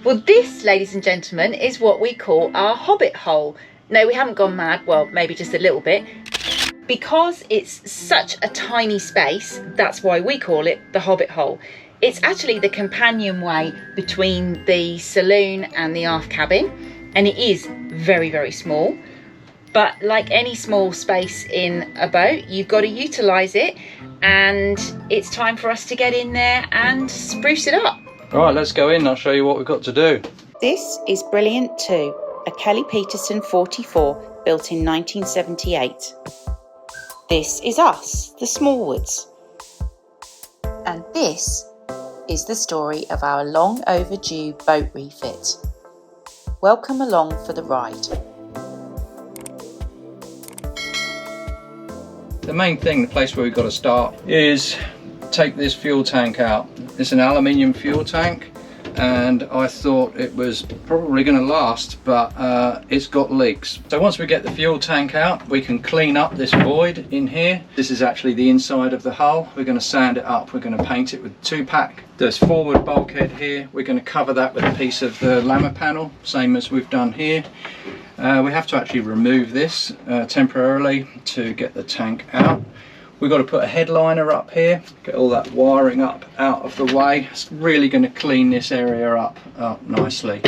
Well, this, ladies and gentlemen, is what we call our Hobbit Hole. No, we haven't gone mad, well, maybe just a little bit. Because it's such a tiny space, that's why we call it the Hobbit Hole. It's actually the companionway between the saloon and the aft cabin, and it is very, very small. But like any small space in a boat, you've got to utilise it, and it's time for us to get in there and spruce it up. All right, let's go in. I'll show you what we've got to do. This is Brilliant 2, a Kelly Peterson 44 built in 1978. This is us, the Smallwoods. And this is the story of our long overdue boat refit. Welcome along for the ride. The main thing, the place where we've got to start, is take this fuel tank out. It's an aluminium fuel tank, and I thought it was probably going to last, but it's got leaks. So once we get the fuel tank out, we can clean up this void in here. This is actually the inside of the hull. We're going to sand it up. We're going to paint it with 2-pack. There's forward bulkhead here. We're going to cover that with a piece of the lammer panel, same as we've done here. We have to actually remove this temporarily to get the tank out. We've got to put a headliner up here, get all that wiring up out of the way. It's really going to clean this area up nicely.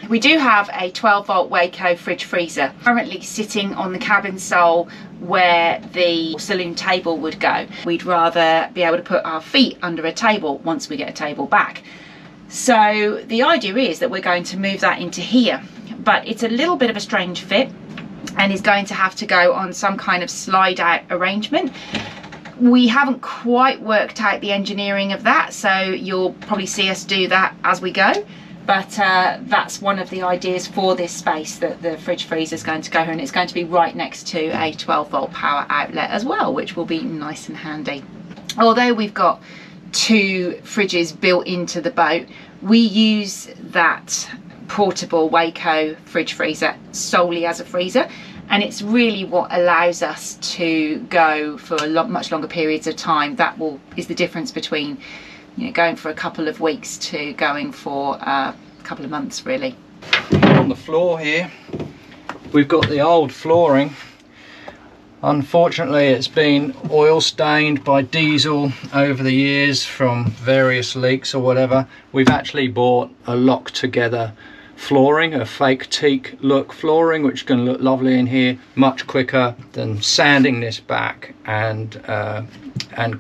We do have a 12-volt Waco fridge freezer currently sitting on the cabin sole where the saloon table would go. We'd rather be able to put our feet under a table once we get a table back. So the idea is that we're going to move that into here, but it's a little bit of a strange fit and is going to have to go on some kind of slide out arrangement. We haven't quite worked out the engineering of that, so you'll probably see us do that as we go. But that's one of the ideas for this space, that the fridge freezer is going to go here, and it's going to be right next to a 12-volt power outlet as well, which will be nice and handy. Although we've got 2 fridges built into the boat, we use that portable Waco fridge freezer solely as a freezer, and it's really what allows us to go for much longer periods of time. That is the difference between, you know, going for a couple of weeks to going for a couple of months, really. On the floor here, we've got the old flooring. Unfortunately, it's been oil stained by diesel over the years from various leaks or whatever. We've actually bought a lock together flooring, a fake teak look flooring, which can look lovely in here, much quicker than sanding this back and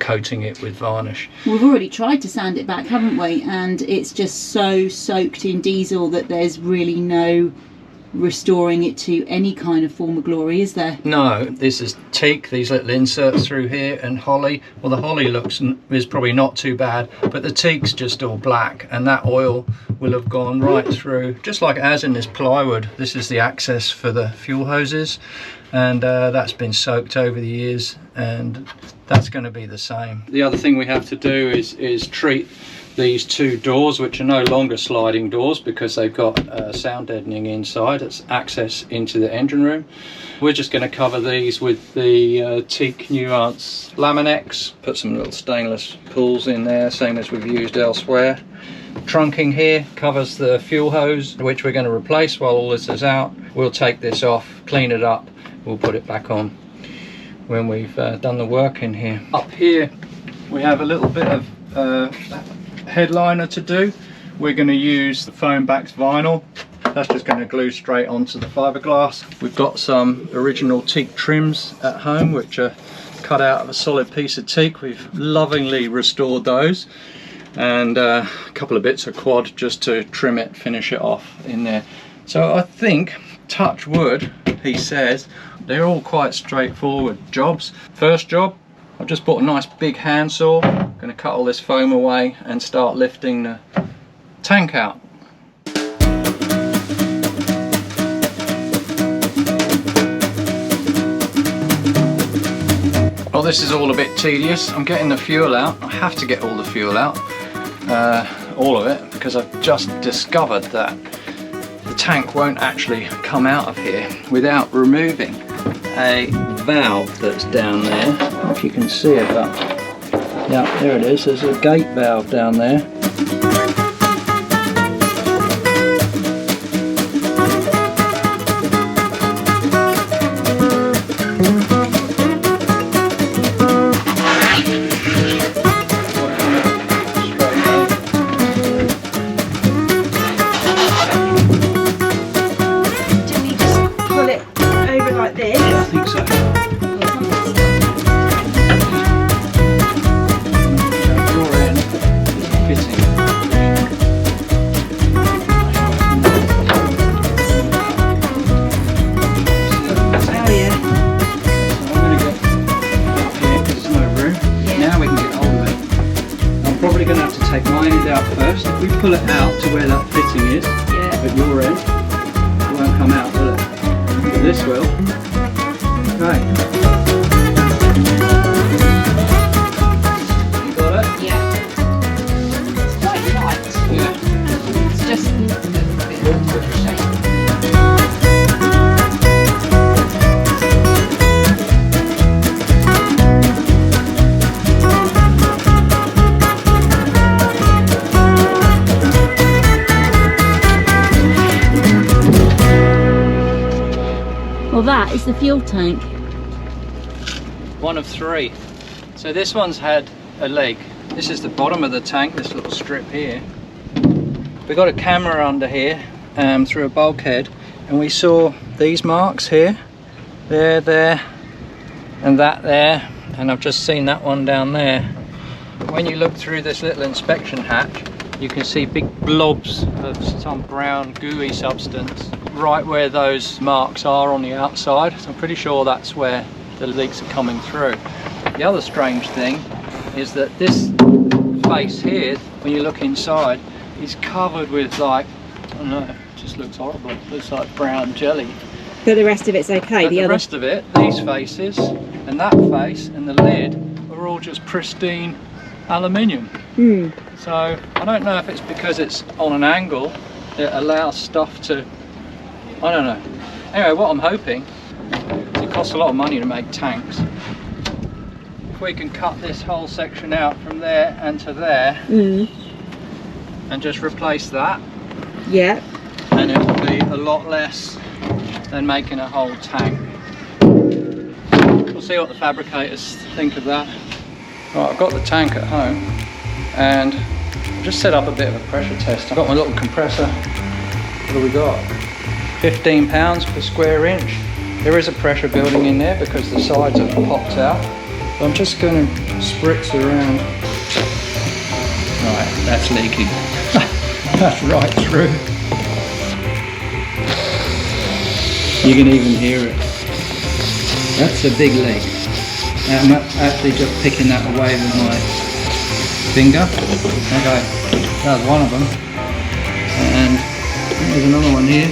coating it with varnish. We've already tried to sand it back, haven't we? And it's just so soaked in diesel that there's really no restoring it to any kind of form of glory, is there? No, this is teak, these little inserts through here, and holly. Well, the holly is probably not too bad, but the teak's just all black, and that oil will have gone right through, just like it has in this plywood. This is the access for the fuel hoses, and that's been soaked over the years, and that's going to be the same. The other thing we have to do is treat these 2 doors, which are no longer sliding doors because they've got sound deadening inside. It's access into the engine room. We're just going to cover these with the teak nuance Laminex, put some little stainless pulls in there, same as we've used elsewhere. Trunking here covers the fuel hose, which we're going to replace while all this is out. We'll take this off, clean it up, we'll put it back on when we've done the work in here. Up here we have a little bit of headliner to do. We're going to use the foam backed vinyl. That's just going to glue straight onto the fiberglass. We've got some original teak trims at home which are cut out of a solid piece of teak. We've lovingly restored those, and a couple of bits of quad just to trim it, finish it off in there. So I think, touch wood, he says, they're all quite straightforward jobs. First job, I've just bought a nice big handsaw. I'm going to cut all this foam away and start lifting the tank out. Well, this is all a bit tedious. I'm getting the fuel out. I have to get all the fuel out, all of it, because I've just discovered that the tank won't actually come out of here without removing a valve that's down there. I don't know if you can see it, but yeah, there it is. There's a gate valve down there. pull it out to where that fitting is at your end. It won't come out, will it? But this will. Okay. You got it? Yeah. It's quite light. Yeah. It's just a bit of shape. Well, that is the fuel tank. One of three. So this one's had a leak. This is the bottom of the tank, this little strip here. We got a camera under here through a bulkhead, and we saw these marks here. There, and that there, and I've just seen that one down there. When you look through this little inspection hatch, you can see big blobs of some brown gooey substance right where those marks are on the outside. So I'm pretty sure that's where the leaks are coming through. The other strange thing is that this face here, when you look inside, is covered with, like, I don't know, it just looks horrible. It looks like brown jelly. But the rest of it's okay. But the rest of it, these faces and that face and the lid are all just pristine aluminium. So I don't know if it's because it's on an angle, it allows stuff to, I don't know. Anyway, what I'm hoping is it costs a lot of money to make tanks. If we can cut this whole section out from there and to there and just replace that, and it will be a lot less than making a whole tank. We'll see what the fabricators think of that. Right, I've got the tank at home and I've just set up a bit of a pressure test. I've got my little compressor. What do we got? 15 pounds per square inch. There is a pressure building in there because the sides have popped out. So I'm just going to spritz around. Right, that's leaking. That's right through. You can even hear it. That's a big leak. I'm actually just picking that away with my finger. Okay, that's one of them. And there's another one here.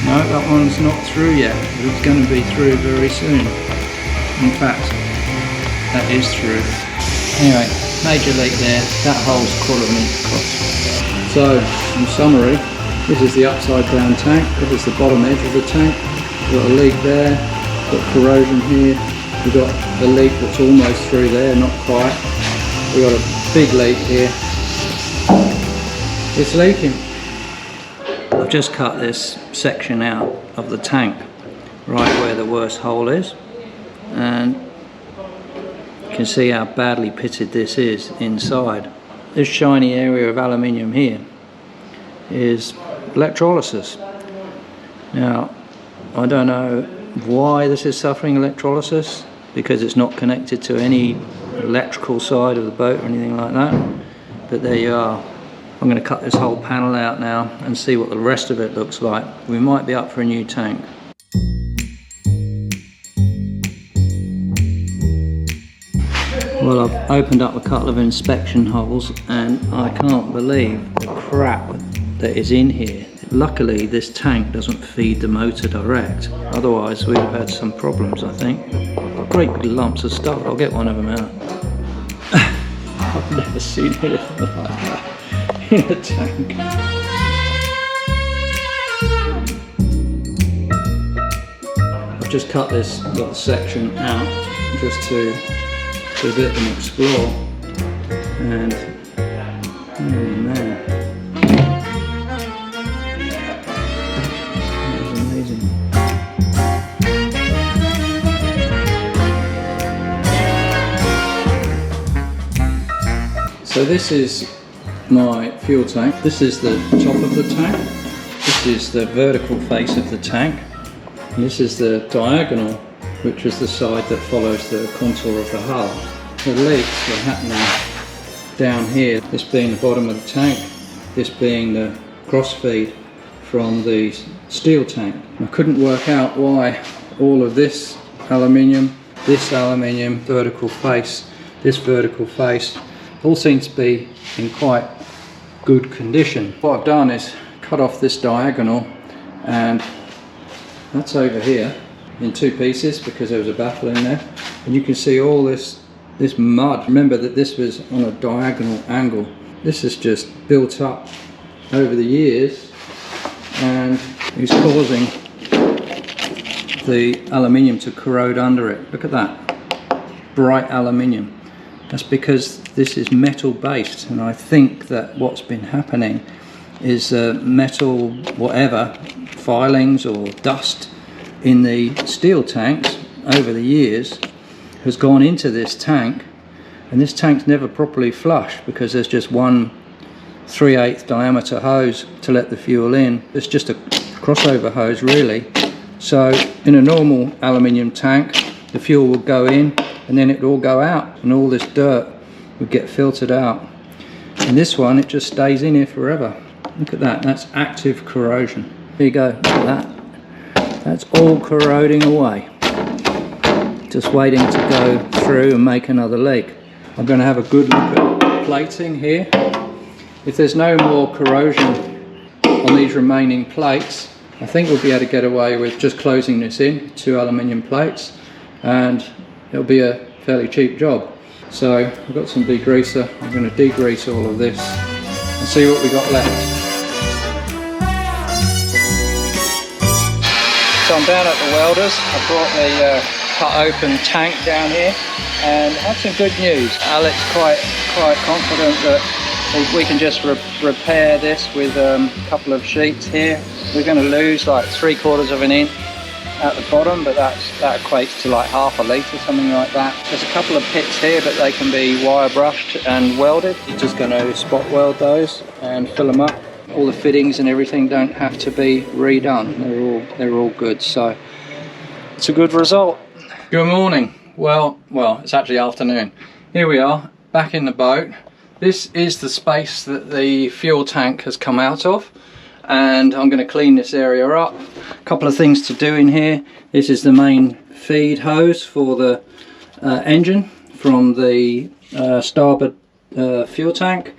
No, that one's not through yet. It's going to be through very soon. In fact, that is through. Anyway, major leak there. That hole's $250,000 cost. So, in summary, this is the upside down tank. This is the bottom edge of the tank. We've got a leak there. We've got corrosion here. We've got a leak that's almost through there, not quite. We've got a big leak here. It's leaking. I've just cut this section out of the tank, right where the worst hole is, and you can see how badly pitted this is inside. This shiny area of aluminium here is electrolysis. Now, I don't know why this is suffering electrolysis, because it's not connected to any electrical side of the boat or anything like that, but there you are. I'm going to cut this whole panel out now and see what the rest of it looks like. We might be up for a new tank. Well, I've opened up a couple of inspection holes and I can't believe the crap that is in here. Luckily this tank doesn't feed the motor direct, otherwise we'd have had some problems, I think. Great big lumps of stuff. I'll get one of them out. I've never seen anything like that in a tank. I've just cut this little section out just to do a bit of an explore, and man, that was amazing. So this is my fuel tank. This is the top of the tank. This is the vertical face of the tank. And this is the diagonal, which is the side that follows the contour of the hull. The leaks were happening down here, this being the bottom of the tank, this being the cross feed from the steel tank. I couldn't work out why all of this aluminium, vertical face, this vertical face, all seem to be in quite good condition. What I've done is cut off this diagonal, and that's over here in 2 pieces because there was a baffle in there, and you can see all this mud. Remember that this was on a diagonal angle. This has just built up over the years and is causing the aluminium to corrode under it. Look at that, bright aluminium. That's because this is metal based, and I think that what's been happening is metal whatever, filings or dust in the steel tanks over the years has gone into this tank, and this tank's never properly flushed because there's just one 3/8 diameter hose to let the fuel in. It's just a crossover hose really. So in a normal aluminium tank, the fuel will go in and then it will all go out, and all this dirt would get filtered out. In this one, it just stays in here forever. Look at that, that's active corrosion. There you go, look at that. That's all corroding away. Just waiting to go through and make another leg. I'm going to have a good look at plating here. If there's no more corrosion on these remaining plates, I think we'll be able to get away with just closing this in, 2 aluminium plates, and it'll be a fairly cheap job. So I've got some degreaser. I'm going to degrease all of this and see what we got left. So I'm down at the welders. I brought the cut open tank down here and had some good news. Alec's quite confident that we can just repair this with a couple of sheets here. We're going to lose like 3/4 of an inch at the bottom, but that equates to like half a litre, something like that. There's a couple of pits here, but they can be wire brushed and welded. You're just going to spot weld those and fill them up. All the fittings and everything don't have to be redone. They're all good, so it's a good result. Good morning. Well, it's actually afternoon. Here we are, back in the boat. This is the space that the fuel tank has come out of, and I'm going to clean this area up. A couple of things to do in here. This is the main feed hose for the engine from the starboard fuel tank,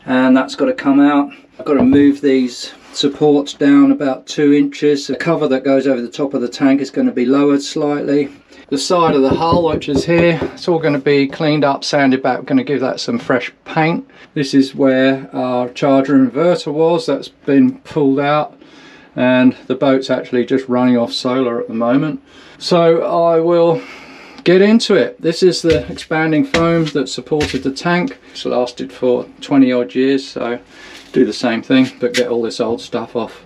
and that's got to come out. I've got to move these supports down about 2 inches. The cover that goes over the top of the tank is going to be lowered slightly. The side of the hull, which is here, it's all going to be cleaned up, sanded back. We're going to give that some fresh paint. This is where our charger inverter was. That's been pulled out, and the boat's actually just running off solar at the moment. So I will get into it. This is the expanding foam that supported the tank. It's lasted for 20 odd years, so do the same thing but get all this old stuff off.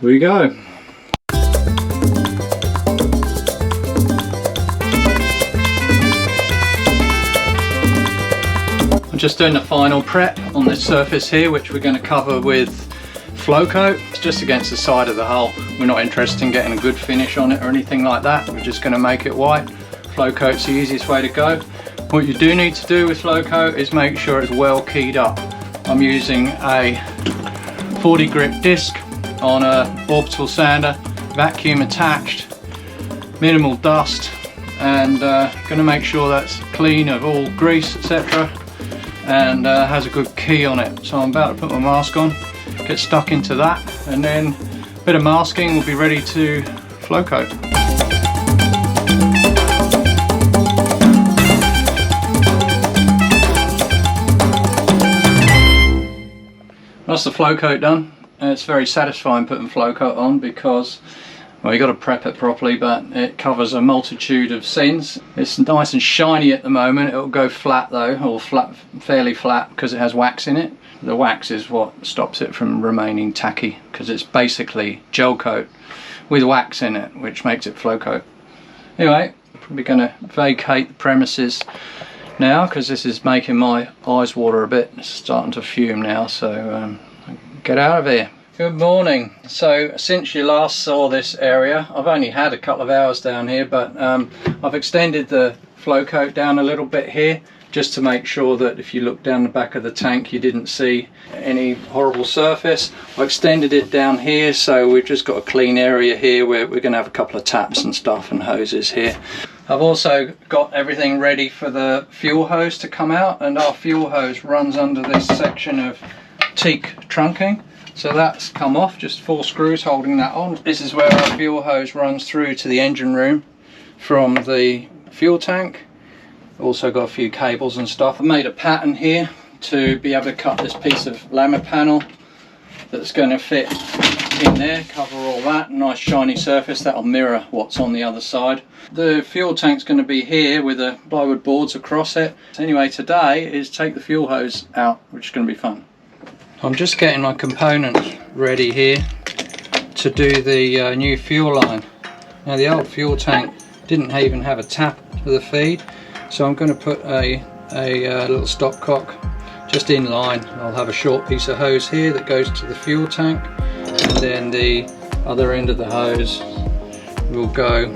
Here we go. I'm just doing the final prep on this surface here, which we're going to cover with flow coat. It's just against the side of the hull. We're not interested in getting a good finish on it or anything like that. We're just going to make it white. Flow coat's the easiest way to go. What you do need to do with flow coat is make sure it's well keyed up. I'm using a 40 grip disc on a orbital sander, vacuum attached, minimal dust, and going to make sure that's clean of all grease, etc., and has a good key on it. So I'm about to put my mask on, get stuck into that, and then a bit of masking, we'll be ready to flow coat. That's the flow coat done. It's very satisfying putting flow coat on because, well, you got to prep it properly, but it covers a multitude of sins. It's nice and shiny at the moment. It'll go flat though, or fairly flat, because it has wax in it. The wax is what stops it from remaining tacky, because it's basically gel coat with wax in it, which makes it flow coat. Anyway, I'm probably going to vacate the premises now because this is making my eyes water a bit. It's starting to fume now, so get out of here. Good morning. So since you last saw this area, I've only had a couple of hours down here, but I've extended the flow coat down a little bit here, just to make sure that if you look down the back of the tank you didn't see any horrible surface. I extended it down here, so we've just got a clean area here where we're going to have a couple of taps and stuff and hoses here. I've also got everything ready for the fuel hose to come out, and our fuel hose runs under this section of teak trunking. So that's come off, just 4 screws holding that on. This is where our fuel hose runs through to the engine room from the fuel tank. Also got a few cables and stuff. I made a pattern here to be able to cut this piece of lama panel that's going to fit in there, cover all that. Nice shiny surface that'll mirror what's on the other side. The fuel tank's going to be here with the plywood boards across it. Anyway, today is take the fuel hose out, which is going to be fun. I'm just getting my components ready here to do the new fuel line. Now the old fuel tank didn't even have a tap for the feed, so I'm going to put a little stopcock just in line. I'll have a short piece of hose here that goes to the fuel tank, and then the other end of the hose will go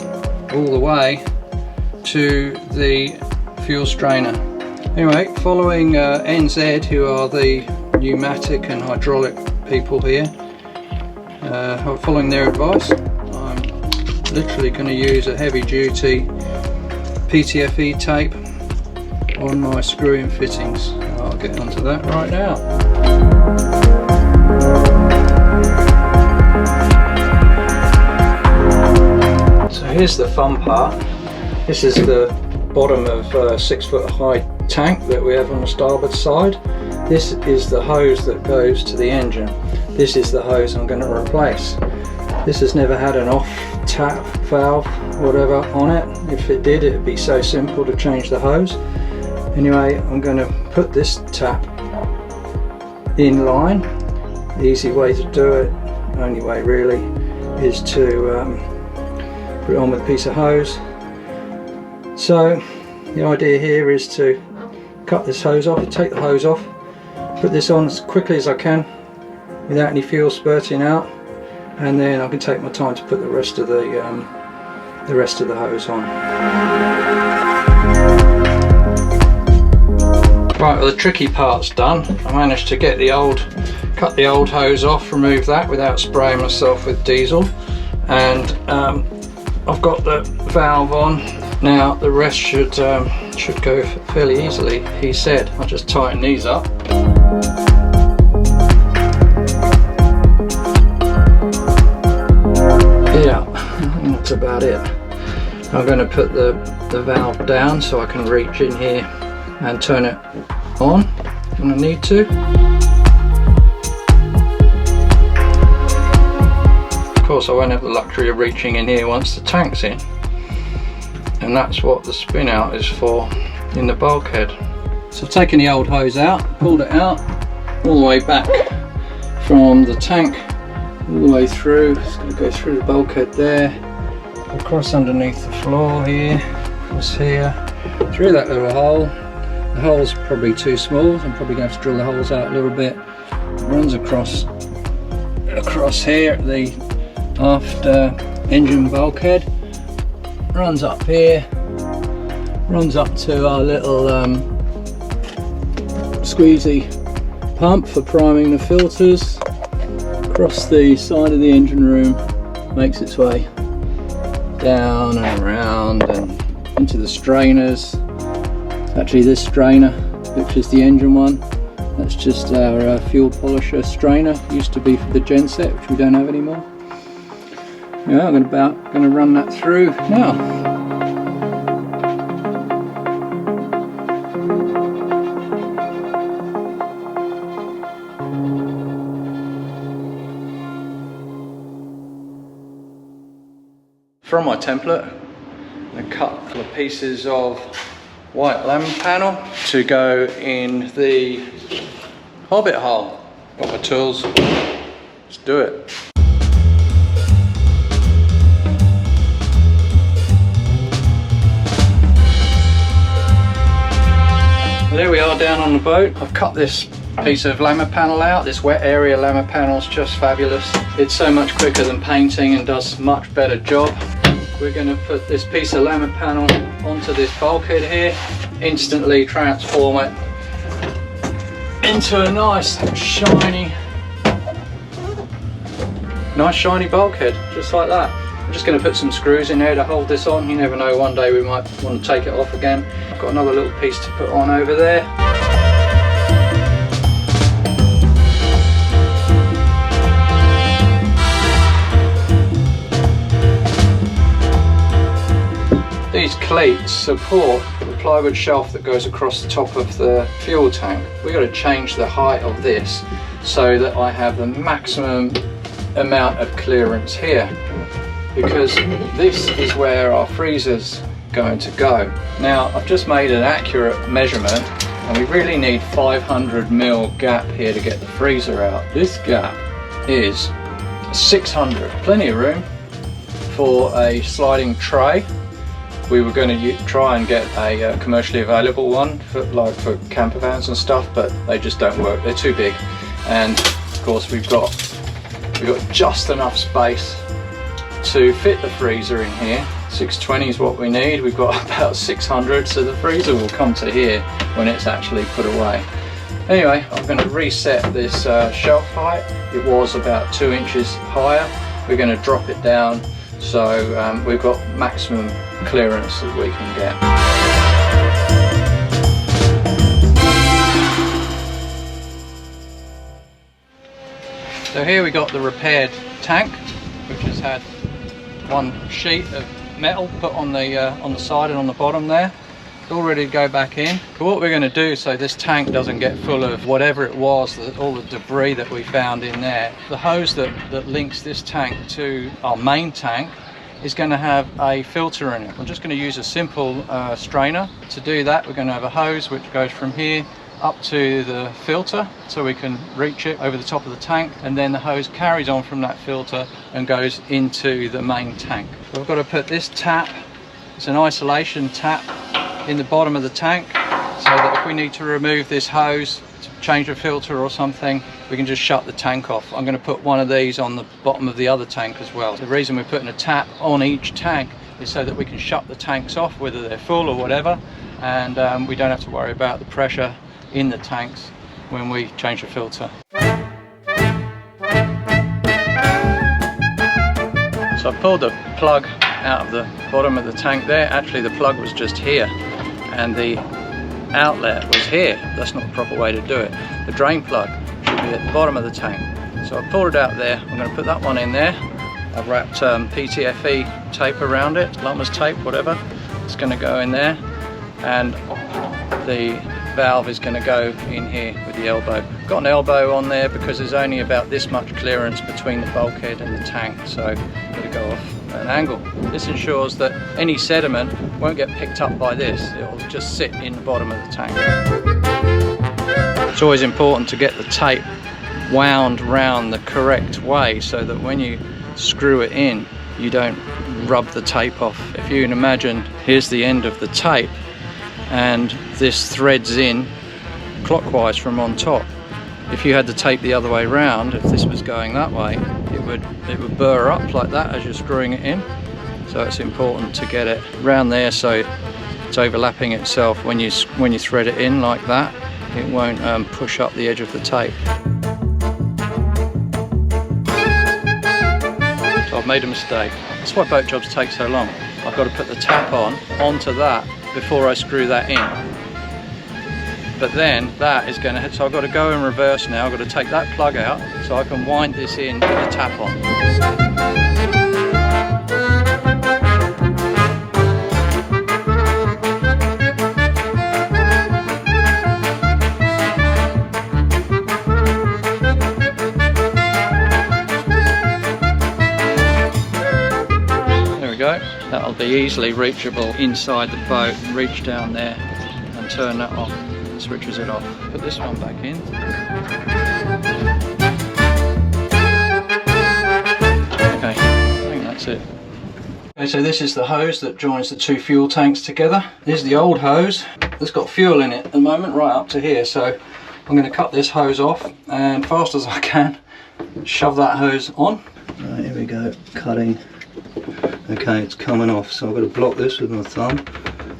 all the way to the fuel strainer. Anyway, following NZ, who are the pneumatic and hydraulic people here, following their advice, I'm literally going to use a heavy duty PTFE tape on my screw-in fittings. I'll get onto that right now. So here's the fun part. This is the bottom of a 6 foot high tank that we have on the starboard side. This is the hose that goes to the engine. This is the hose I'm going to replace. This has never had an off tap valve, whatever, on it. If it did, it'd be so simple to change the hose. Anyway, I'm going to put this tap in line. The easy way to do it, only way really, is to put it on with a piece of hose. So the idea here is to cut this hose off, take the hose off, put this on as quickly as I can without any fuel spurting out, and then I can take my time to put the rest of the hose on. Right, well, the tricky part's done. I managed to get cut the old hose off, remove that without spraying myself with diesel, and I've got the valve on. Now the rest should go fairly easily, he said. I'll just tighten these up. Yeah, I think that's about it. I'm going to put the valve down so I can reach in here and turn it on when I need to. Of course I won't have the luxury of reaching in here once the tank's in, and that's what the spin out is for in the bulkhead. So I've taken the old hose out, pulled it out all the way back from the tank, all the way through. It's going to go through the bulkhead there, across underneath the floor here, across here, through that little hole. The hole's probably too small, so I'm probably going to have to drill the holes out a little bit. It runs across here at the aft engine bulkhead, runs up here, runs up to our little squeezy pump for priming the filters, across the side of the engine room, makes its way down and around and into the strainers. Actually, this strainer, which is the engine one, that's just our fuel polisher strainer. Used to be for the genset, which we don't have anymore. Yeah, I'm going to run that through now. From my template, I cut a couple of pieces of white lama panel to go in the Hobbit Hole. Got my tools, let's do it. There we are down on the boat. I've cut this piece of lama panel out. This wet area lama panel is just fabulous. It's so much quicker than painting and does a much better job. We're going to put this piece of lama panel onto this bulkhead here, instantly transform it into a nice shiny bulkhead, just like that. I'm just going to put some screws in there to hold this on. You never know, one day we might want to take it off again. I've got another little piece to put on over there. cleats support the plywood shelf that goes across the top of the fuel tank. We've got to change the height of this so that I have the maximum amount of clearance here, because this is where our freezer's going to go. Now I've just made an accurate measurement, and we really need 500mm gap here to get the freezer out. This gap is 600, plenty of room for a sliding tray. We were going to try and get a commercially available one for camper vans and stuff, but they just don't work, they're too big. And of course we've got just enough space to fit the freezer in here. 620 is what we need. We've got about 600, so the freezer will come to here when it's actually put away. Anyway, I'm going to reset this shelf height. It was about 2 inches higher. We're going to drop it down so we've got maximum clearance that we can get. So here we got the repaired tank, which has had one sheet of metal put on the side and on the bottom there. It's all ready to go back in. But what we're going to do so this tank doesn't get full of whatever it was, all the debris that we found in there, the hose that links this tank to our main tank is going to have a filter in it. We're just going to use a simple strainer. To do that, we're going to have a hose which goes from here up to the filter so we can reach it over the top of the tank, and then the hose carries on from that filter and goes into the main tank. So we've got to put this tap, it's an isolation tap, in the bottom of the tank, so that if we need to remove this hose to change a filter or something, we can just shut the tank off. I'm going to put one of these on the bottom of the other tank as well. The reason we're putting a tap on each tank is so that we can shut the tanks off, whether they're full or whatever, and we don't have to worry about the pressure in the tanks when we change the filter. So I pulled the plug out of the bottom of the tank there. Actually the plug was just here and the outlet was here. That's not the proper way to do it. The drain plug should be at the bottom of the tank. So I pulled it out there. I'm going to put that one in there. I've wrapped PTFE tape around it, lumber's tape, whatever. It's going to go in there, and the valve is going to go in here with the elbow. Got an elbow on there because there's only about this much clearance between the bulkhead and the tank, so it'll go off at an angle. This ensures that any sediment won't get picked up by this. It'll just sit in the bottom of the tank. It's always important to get the tape wound round the correct way so that when you screw it in, you don't rub the tape off. If you can imagine, here's the end of the tape, and this threads in clockwise from on top. If you had the tape the other way round, if this was going that way, it would burr up like that as you're screwing it in. So it's important to get it round there so it's overlapping itself. When you thread it in like that, it won't push up the edge of the tape. So I've made a mistake. That's why boat jobs take so long. I've got to put the tap onto that before I screw that in. But then that is going to, so I've got to go in reverse now. I've got to take that plug out so I can wind this in with the tap on. There we go. That'll be easily reachable inside the boat. Reach down there and turn that off. Switches it off. Put this one back in. Okay, I think that's it. Okay, so this is the hose that joins the two fuel tanks together. This is the old hose that's got fuel in it at the moment, right up to here. So I'm going to cut this hose off and fast as I can shove that hose on. Right, here we go, cutting. Okay, it's coming off, so I've got to block this with my thumb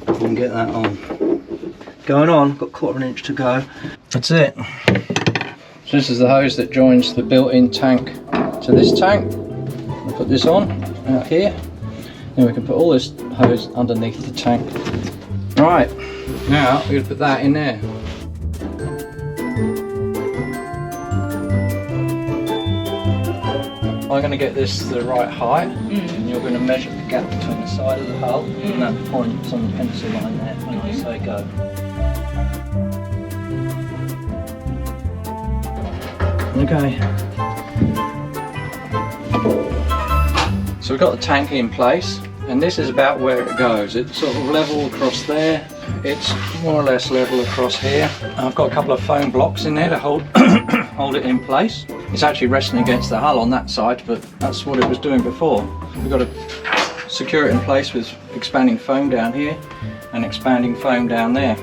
and get that on. Going on, got 1/4 inch to go. That's it. So this is the hose that joins the built-in tank to this tank. I'll put this on out here. Then we can put all this hose underneath the tank. Right, now we're going to put that in there. I'm going to get this to the right height, and you're going to measure the gap between the side of the hull and that point on the pencil line there when I say go. Okay. So we've got the tank in place, and this is about where it goes. It's sort of level across there. It's more or less level across here. I've got a couple of foam blocks in there to hold hold it in place. It's actually resting against the hull on that side, but that's what it was doing before. We've got to secure it in place with expanding foam down here and expanding foam down there.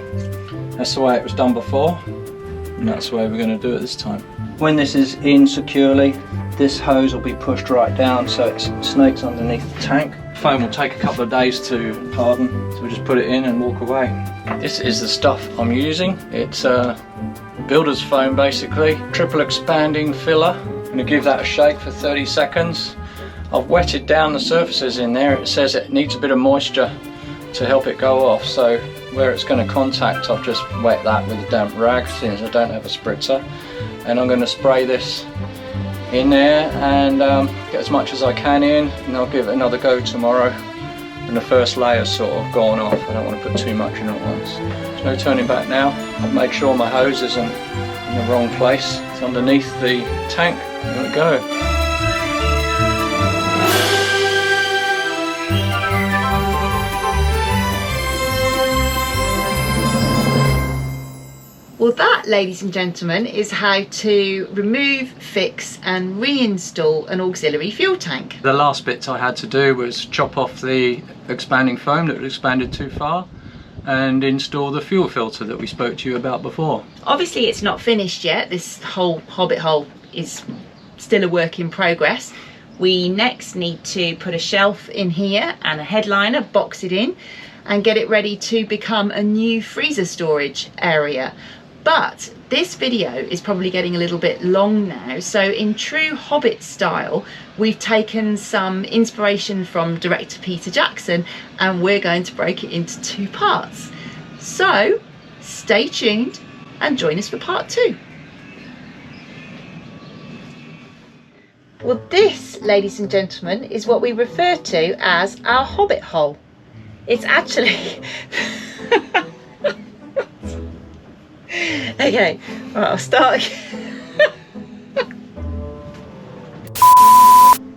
That's the way it was done before, and that's the way we're going to do it this time. When this is in securely, this hose will be pushed right down so it snakes underneath the tank. Foam will take a couple of days to harden, so we just put it in and walk away. This is the stuff I'm using. It's builder's foam basically, triple expanding filler. I'm going to give that a shake for 30 seconds. I've wetted down the surfaces in there. It says it needs a bit of moisture to help it go off, so where it's going to contact, I've just wet that with a damp rag since I don't have a spritzer. And I'm going to spray this in there and get as much as I can in, and I'll give it another go tomorrow when the first layer's sort of gone off. I don't want to put too much in at once. There's no turning back now. I've made sure my hose isn't in the wrong place. It's underneath the tank. There we go. Well, that, ladies and gentlemen, is how to remove, fix and reinstall an auxiliary fuel tank. The last bit I had to do was chop off the expanding foam that had expanded too far and install the fuel filter that we spoke to you about before. Obviously it's not finished yet. This whole Hobbit Hole is still a work in progress. We next need to put a shelf in here and a headliner, box it in and get it ready to become a new freezer storage area. But this video is probably getting a little bit long now, so in true Hobbit style, we've taken some inspiration from director Peter Jackson and we're going to break it into two parts. So stay tuned and join us for part 2. Well, this, ladies and gentlemen, is what we refer to as our Hobbit Hole. It's actually... Okay, right, I'll start again.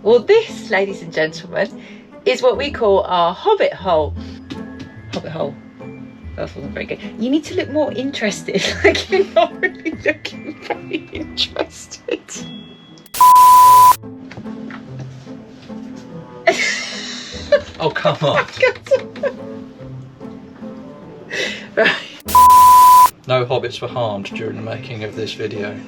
Well, this, ladies and gentlemen, is what we call our Hobbit Hole. Hobbit Hole. That wasn't very good. You need to look more interested. Like you're not really looking very interested. Oh, come on. Right. No hobbits were harmed during the making of this video.